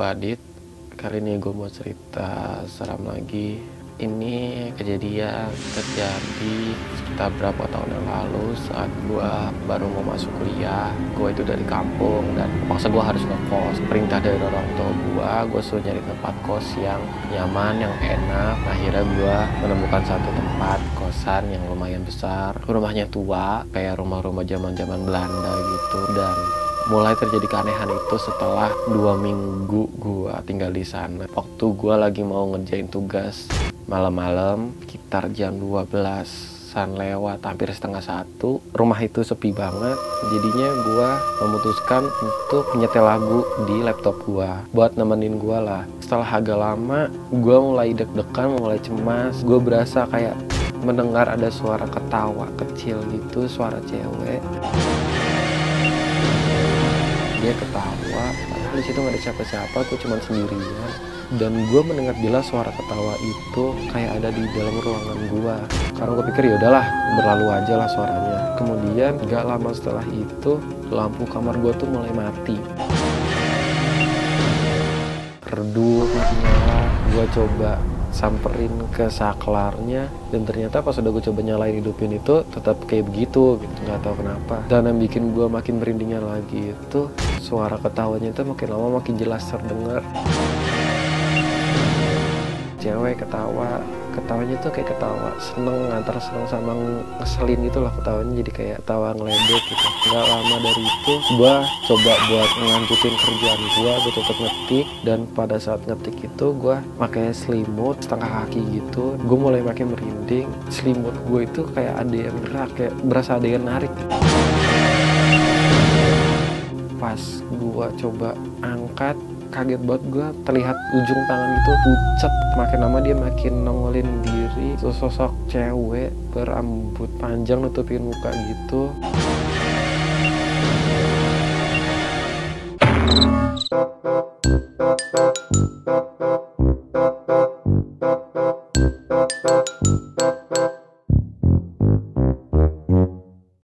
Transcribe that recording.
Gue Adit. Kali ini gue mau cerita seram lagi. Ini kejadian terjadi sekitar berapa tahun yang lalu saat gue baru mau masuk kuliah. Gue itu dari kampung dan terpaksa gue harus ngekos. Perintah dari orang tua gue suruh nyari tempat kos yang nyaman, yang enak. Akhirnya gue menemukan satu tempat kosan yang lumayan besar. Rumahnya tua, kayak rumah-rumah zaman-zaman Belanda gitu. Dan mulai terjadi keanehan itu setelah 2 minggu gue tinggal di sana. Waktu gue lagi mau ngerjain tugas malam-malam, sekitar jam 12-an lewat, hampir setengah 1. Rumah itu sepi banget, jadinya gue memutuskan untuk nyetel lagu di laptop gue buat nemenin gue lah. Setelah agak lama, gue mulai deg-degan, mulai cemas. Gue berasa kayak mendengar ada suara ketawa kecil gitu, suara cewek. Dia ketawa, padahal di situ nggak ada siapa-siapa, gue cuma sendirian. Dan gue mendengar jelas suara ketawa itu kayak ada di dalam ruangan gue. Karena gue pikir ya udahlah, berlalu aja lah suaranya. Kemudian nggak lama setelah itu lampu kamar gue tuh mulai mati. Redup, masih nyala. Gue coba samperin ke saklarnya, dan ternyata pas udah gue coba nyalain hidupin itu tetap kayak begitu gitu, nggak tahu kenapa. Dan yang bikin gue makin merindingnya lagi itu suara ketawanya itu makin lama makin jelas terdengar. Cewek ketawanya tuh kayak ketawa seneng, antara seneng sama ngeselin gitu lah ketawanya, jadi kayak ketawa ngeledek gitu. Nggak lama dari itu gue coba buat ngelanjutin kerjaan gue tetap ngetik, dan pada saat ngetik itu gue pakai selimut setengah kaki gitu. Gue mulai makin merinding, selimut gue itu kayak ada yang gerak, kayak berasa ada yang narik. Pas gue coba angkat, kaget banget gue, terlihat ujung tangan itu pucat. Makin lama dia makin nongolin diri, sosok cewek berambut panjang nutupin muka gitu.